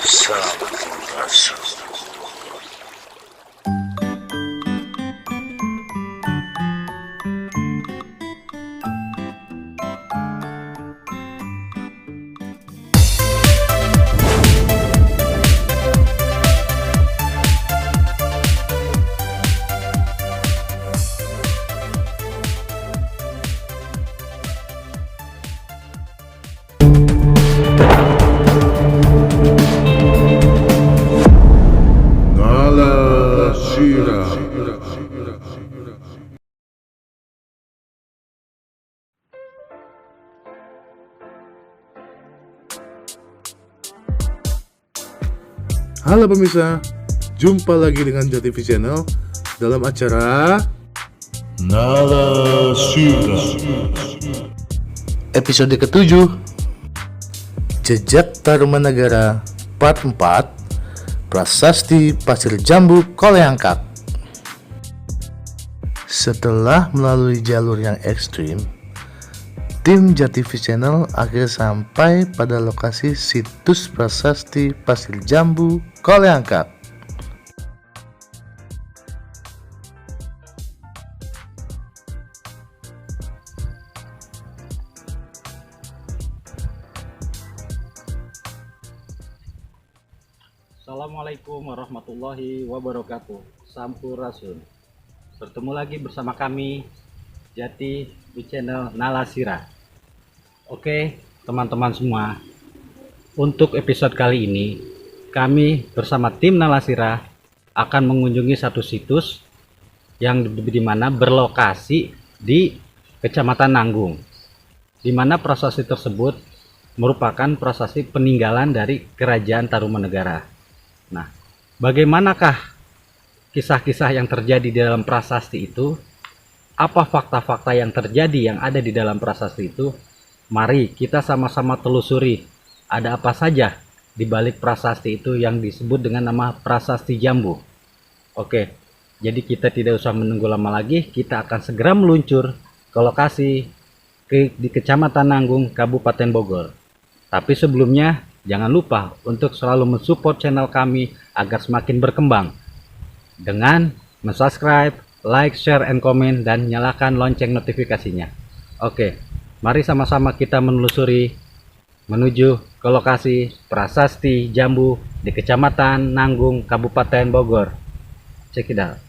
Sampurasun. Nalasira. Halo pemirsa, jumpa lagi dengan JTV Channel dalam acara Nalasira. Episode ke-7, Jejak Tarumanegara Part 4, Prasasti Pasir Jambu Koleangkap. Setelah melalui jalur yang ekstrim, tim JTV Channel akhirnya sampai pada lokasi situs Prasasti Pasir Jambu Koleangkap. Assalamualaikum warahmatullahi wabarakatuh. Sampurasun. Bertemu lagi bersama kami Jati di channel Nalasira. Oke, teman-teman semua. Untuk episode kali ini, kami bersama tim Nalasira akan mengunjungi satu situs yang dimana berlokasi di Kecamatan Nanggung, di mana prasasti tersebut merupakan prasasti peninggalan dari Kerajaan Tarumanegara. Nah, bagaimanakah kisah-kisah yang terjadi di dalam prasasti itu? Apa fakta-fakta yang terjadi yang ada di dalam prasasti itu? Mari kita sama-sama telusuri ada apa saja di balik prasasti itu yang disebut dengan nama Prasasti Jambu. Oke, jadi kita tidak usah menunggu lama lagi, kita akan segera meluncur ke lokasi di Kecamatan Nanggung, Kabupaten Bogor. Tapi sebelumnya, jangan lupa untuk selalu mensupport channel kami agar semakin berkembang dengan subscribe, like, share, and comment, dan nyalakan lonceng notifikasinya. Oke, mari sama-sama kita menelusuri menuju ke lokasi Prasasti Jambu di Kecamatan Nanggung, Kabupaten Bogor. Check it out.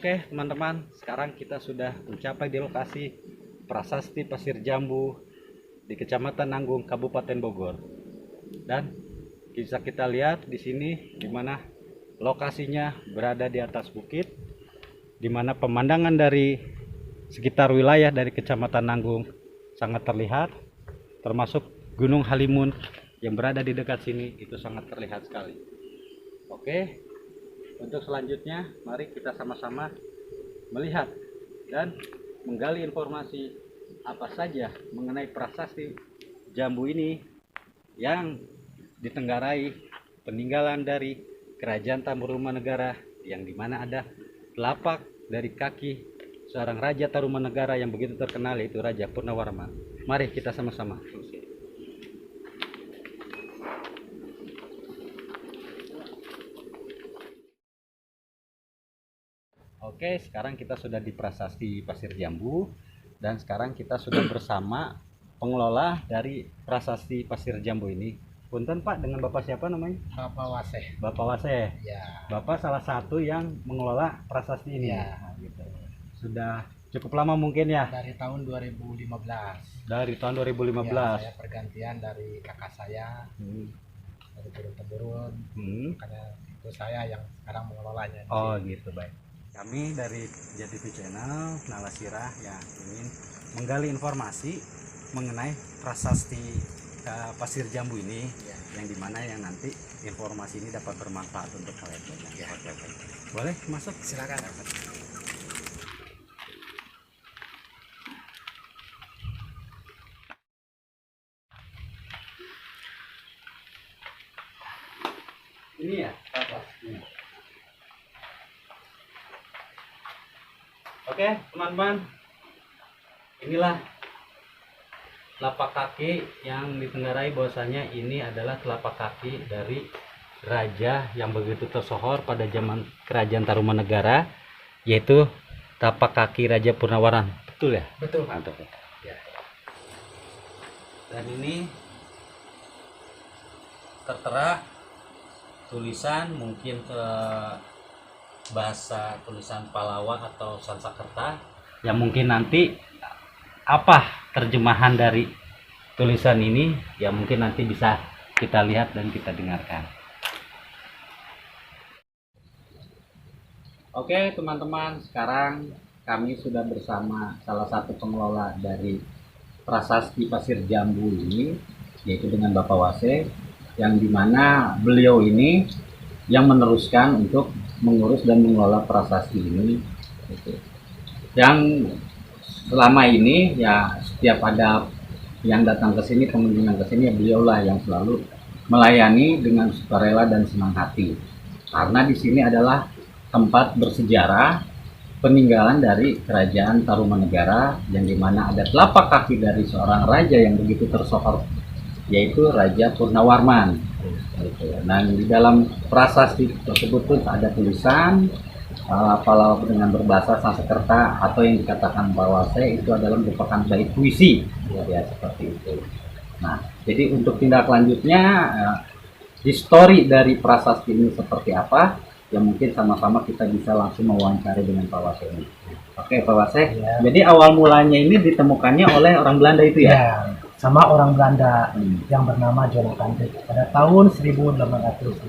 Oke teman-teman, sekarang kita sudah mencapai di lokasi Prasasti Pasir Jambu di Kecamatan Nanggung, Kabupaten Bogor. Dan bisa kita lihat di sini di mana lokasinya berada di atas bukit, di mana pemandangan dari sekitar wilayah dari Kecamatan Nanggung sangat terlihat, termasuk Gunung Halimun yang berada di dekat sini itu sangat terlihat sekali. Oke. Untuk selanjutnya, mari kita sama-sama melihat dan menggali informasi apa saja mengenai prasasti Jambu ini yang ditenggarai peninggalan dari Kerajaan Tarumanegara, yang dimana ada telapak dari kaki seorang Raja Tarumanegara yang begitu terkenal, yaitu Raja Purnawarman. Mari kita sama-sama. Oke, sekarang kita sudah di Prasasti Pasir Jambu dan sekarang kita sudah bersama pengelola dari Prasasti Pasir Jambu ini. Punten Pak, dengan Bapak siapa namanya? Bapak Waseh. Bapak Waseh. Ya. Bapak salah satu yang mengelola prasasti ini. Ya. Nah, gitu. Sudah cukup lama mungkin ya? Dari tahun 2015. Dari tahun 2015. Ya, saya pergantian dari kakak saya. Dari turun-temurun. Karena Terus saya yang sekarang mengelolanya. Oh gitu, baik. Kami dari JTV Channel Nalasira ya ingin menggali informasi mengenai prasasti Pasir Jambu ini, yang dimana yang nanti informasi ini dapat bermanfaat untuk kalian banyak. Oke. Boleh masuk? Silakan. Ini ya prasasti. Oke teman-teman, inilah telapak kaki yang ditengarai bahwasanya ini adalah telapak kaki dari raja yang begitu tersohor pada zaman Kerajaan Tarumanegara, yaitu tapak kaki Raja Purnawaran. Betul ya? Betul. Mantap ya. Dan ini tertera tulisan mungkin ke bahasa tulisan Palawa atau Sanskerta, yang mungkin nanti apa terjemahan dari tulisan ini ya mungkin nanti bisa kita lihat dan kita dengarkan. Oke teman-teman, sekarang kami sudah bersama salah satu pengelola dari Prasasti Pasir Jambu ini, yaitu dengan Bapak Wase, yang dimana beliau ini yang meneruskan untuk mengurus dan mengelola prasasti ini. Yang selama ini ya setiap ada yang datang ke sini, pengunjung yang ke sini, ya beliaulah yang selalu melayani dengan sukarela dan senang hati. Karena di sini adalah tempat bersejarah peninggalan dari Kerajaan Tarumanegara, yang dimana ada telapak kaki dari seorang raja yang begitu tersohor, yaitu Raja Purnawarman. Nah, di dalam prasasti tersebut pun ada tulisan Palawa dengan berbahasa Sanskerta atau yang dikatakan Pak Wase itu adalah merupakan bait puisi, ya seperti itu. Nah, jadi untuk tindak lanjutnya histori dari prasasti ini seperti apa, ya mungkin sama-sama kita bisa langsung mewawancari dengan Pak Wase ini. Oke Pak Wase, Ya. jadi awal mulanya ini ditemukannya oleh orang Belanda itu ya? Ya, sama orang Belanda yang bernama Jonathan Dick pada tahun 1850.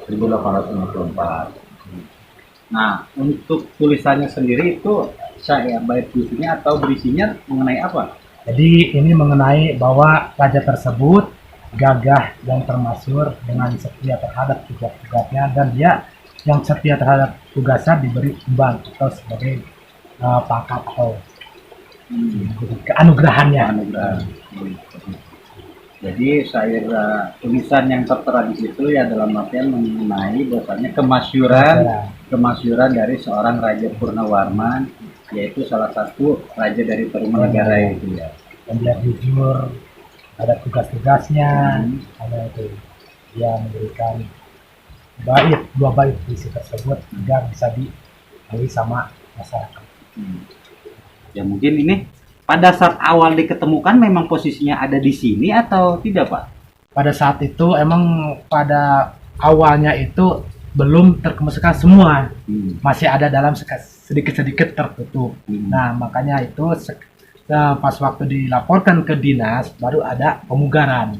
1854. Nah, untuk tulisannya sendiri itu saya bait puisinya atau berisinya mengenai apa? Jadi ini mengenai bahwa raja tersebut gagah dan termasyhur dengan setia terhadap tugas-tugasnya, dan dia yang setia terhadap tugasnya diberi imban atau sebagai pangkat atau keanugerahannya. Anugerah. Jadi syair tulisan yang tertera di situ ya dalam artian mengenai bahwasanya kemasyhuran dari seorang Raja Purnawarman, yaitu salah satu raja dari Tarumanegara itu ya. Dan dia jujur, ada tugas-tugasnya, ada itu dia memberikan dua bait puisi tersebut agar bisa dilalui sama masyarakat. Ya mungkin ini pada saat awal diketemukan memang posisinya ada di sini atau tidak Pak? Pada saat itu emang pada awalnya itu belum terkemukakan semua, masih ada dalam sedikit-sedikit tertutup. Nah makanya itu pas waktu dilaporkan ke dinas baru ada pemugaran.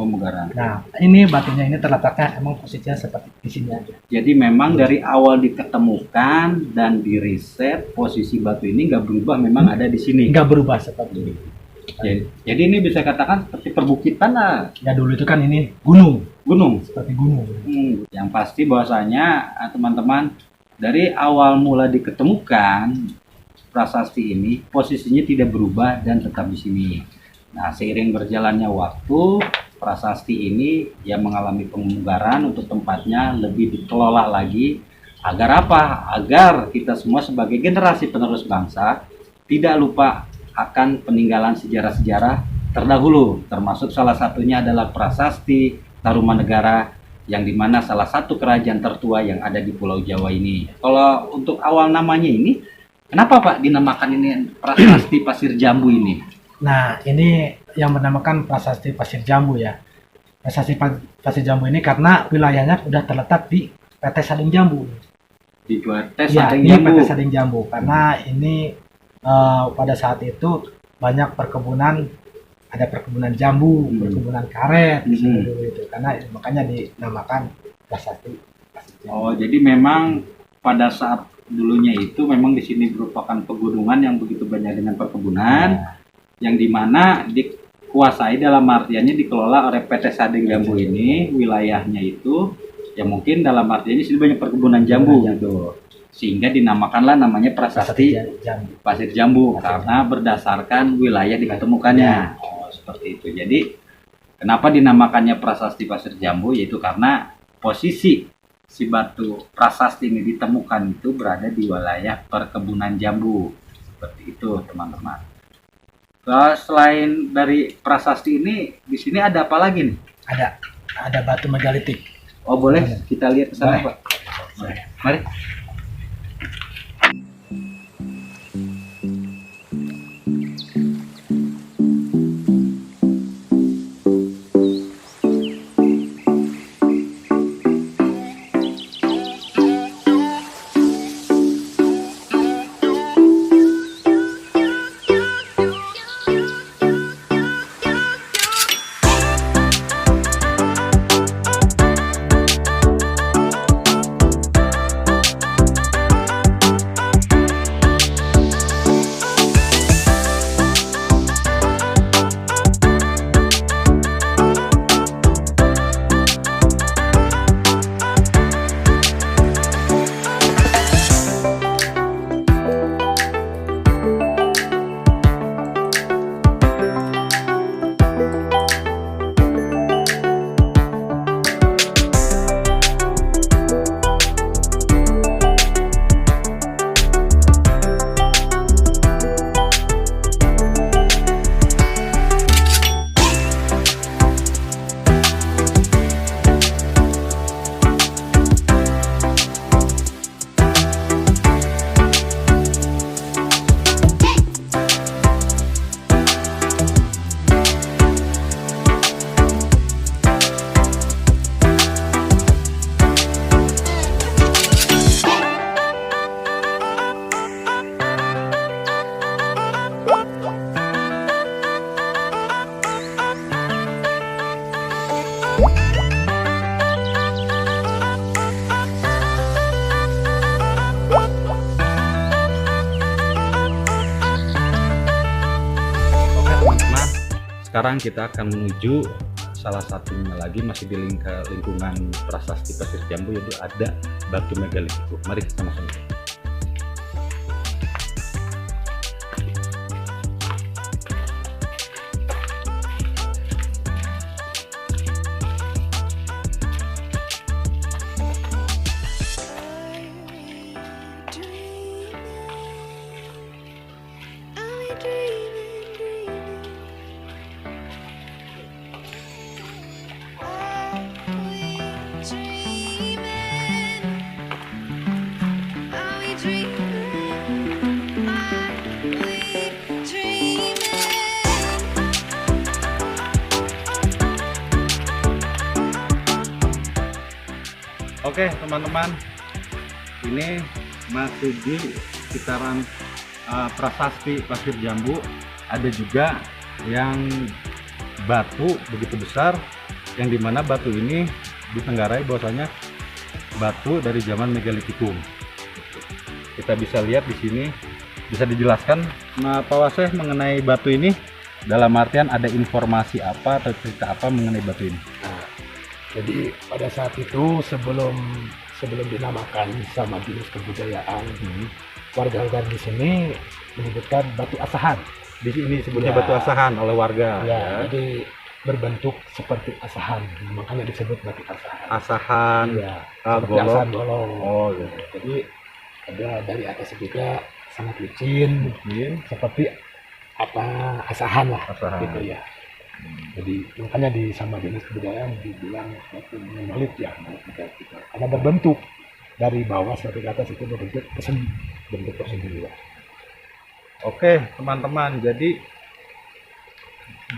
Nah ini batunya ini terletaknya emang posisinya seperti di sini aja. Jadi memang dari awal diketemukan dan diriset posisi batu ini nggak berubah, memang ada di sini. Nggak berubah seperti ini. Jadi ini bisa katakan seperti perbukitan lah. Ya dulu itu kan ini gunung, seperti gunung. Yang pasti bahwasanya teman-teman, dari awal mula diketemukan prasasti ini posisinya tidak berubah dan tetap di sini. Nah, seiring berjalannya waktu, prasasti ini yang mengalami pemugaran untuk tempatnya lebih dikelola lagi. Agar apa? Agar kita semua sebagai generasi penerus bangsa tidak lupa akan peninggalan sejarah-sejarah terdahulu, termasuk salah satunya adalah prasasti Tarumanegara, yang dimana salah satu kerajaan tertua yang ada di Pulau Jawa ini. Kalau untuk awal namanya ini, kenapa Pak dinamakan ini Prasasti Pasir Jambu ini? Nah ini yang bernamakan Prasasti Pasir Jambu ya. Prasasti Pasir Jambu ini karena wilayahnya udah terletak di PT Sading Jambu. Di PT Ya, Sading ini Jambu. PT Sading Jambu karena ini pada saat itu banyak perkebunan, ada perkebunan jambu, perkebunan karet di sini dulu itu, karena makanya dinamakan Prasasti Pasir Jambu. Oh, jadi memang pada saat dulunya itu memang di sini merupakan pegunungan yang begitu banyak dengan perkebunan, yang dimana dikuasai dalam artiannya dikelola oleh PT Sadeng Jambu ini, wilayahnya itu ya mungkin dalam artiannya di sini banyak perkebunan jambu gitu, sehingga dinamakanlah namanya Prasasti Jambu. Pasir Jambu karena berdasarkan wilayah diketemukannya. Oh, seperti itu. Jadi kenapa dinamakannya Prasasti Pasir Jambu, yaitu karena posisi si batu prasasti ini ditemukan itu berada di wilayah perkebunan jambu. Seperti itu, teman-teman. Selain dari prasasti ini, di sini ada apa lagi nih? Ada batu megalitik. Oh, boleh kita lihat ke sana, Boleh. Pak. Mari. Sekarang kita akan menuju salah satunya lagi, masih di lingkungan Prasasti Pasir Jambu, yaitu ada batu megalitik. Mari kita sama-sama. Oke teman-teman, ini masih di sekitaran Prasasti Pasir Jambu. Ada juga yang batu begitu besar, yang dimana batu ini ditenggarai bahwasanya batu dari zaman Megalitikum. Kita bisa lihat di sini, bisa dijelaskan Pak Waseh mengenai batu ini, dalam artian ada informasi apa atau cerita apa mengenai batu ini? Jadi pada saat itu sebelum dinamakan sama dinas kebudayaan, warga-warga di sini menyebutkan batu asahan. Di sini sebutnya Ya. batu asahan oleh warga. Ya, jadi berbentuk seperti asahan, makanya disebut batu asahan. Asahan, Ya, seperti golok. asahan golong. Oh, gitu. Jadi ada dari atas juga sangat licin, seperti apa asahan lah, Asahan. gitu ya. Jadi makanya di sama dinas kebudayaan dibilang batu megalit ya, karena berbentuk dari bawah sampai ke atas itu berbentuk persegi, bentuk persegi. Oke teman-teman, jadi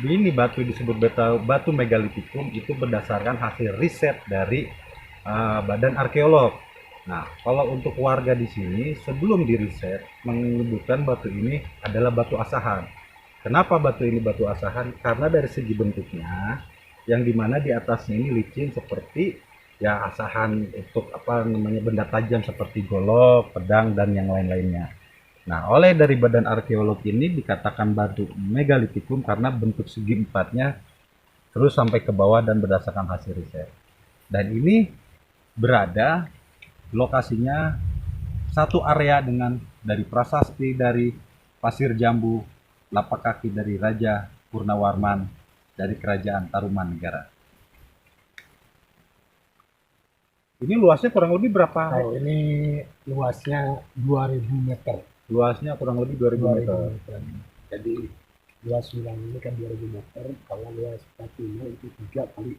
ini batu disebut batu megalitikum itu berdasarkan hasil riset dari badan arkeolog. Nah, kalau untuk warga di sini sebelum diriset menyebutkan batu ini adalah batu asahan. Kenapa batu ini batu asahan? Karena dari segi bentuknya, yang dimana di atasnya ini licin seperti ya asahan untuk apa namanya benda tajam seperti golok, pedang dan yang lain-lainnya. Nah, oleh dari Badan Arkeologi ini dikatakan batu megalitikum karena bentuk segi empatnya terus sampai ke bawah dan berdasarkan hasil riset. Dan ini berada lokasinya satu area dengan dari prasasti dari Pasir Jambu, lapak kaki dari Raja Purnawarman dari Kerajaan Tarumanegara. Ini luasnya kurang lebih berapa? Kalau ini luasnya 2000 meter. Luasnya kurang lebih 2000 meter. Jadi luas wilayah ini kan 2000 meter, kalau luas batunya itu 3 kali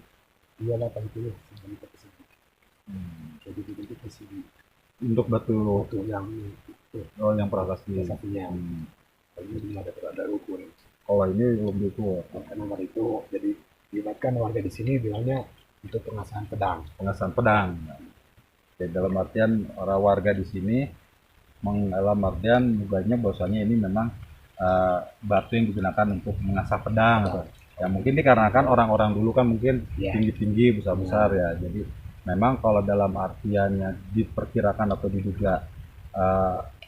280 cm persegi. Jadi dibentuk persegi. Untuk batu Batu yang itu yang prasasti. satunya. Ini belum ada ukur. Kalau ini lebih tua. Karena nomor itu jadi dilibatkan warga di sini bilangnya untuk pengasahan pedang. Pengasahan pedang. Jadi dalam artian orang warga di sini dalam artian mudahnya bahwasanya ini memang batu yang digunakan untuk mengasah pedang. Ya mungkin dikarenakan orang-orang dulu kan mungkin tinggi-tinggi, besar-besar ya. Jadi memang kalau dalam artiannya diperkirakan atau diduga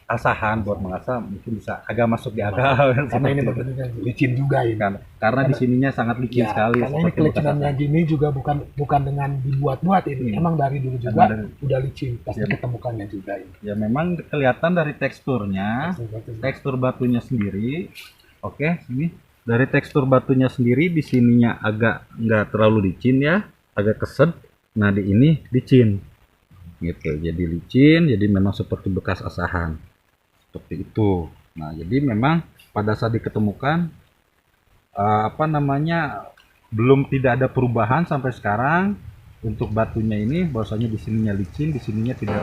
asahan buat mengasah mungkin bisa agak masuk di akal. Karena ini benar-benar licin juga ini. Karena di sininya sangat licin sekali. Karena ini kelicinannya gini juga bukan dengan dibuat-buat ini. Emang dari dulu juga udah licin, pasti ketemukannya juga ini. Ya memang kelihatan dari teksturnya, tekstur batunya sendiri. Oke, ini dari tekstur batunya sendiri di sininya agak nggak terlalu licin ya, agak keset. Nah di ini licin, gitu. Jadi licin, jadi memang seperti bekas asahan, seperti itu. Nah jadi memang pada saat diketemukan belum tidak ada perubahan sampai sekarang untuk batunya ini, bahwasanya di sininya licin, di sininya tidak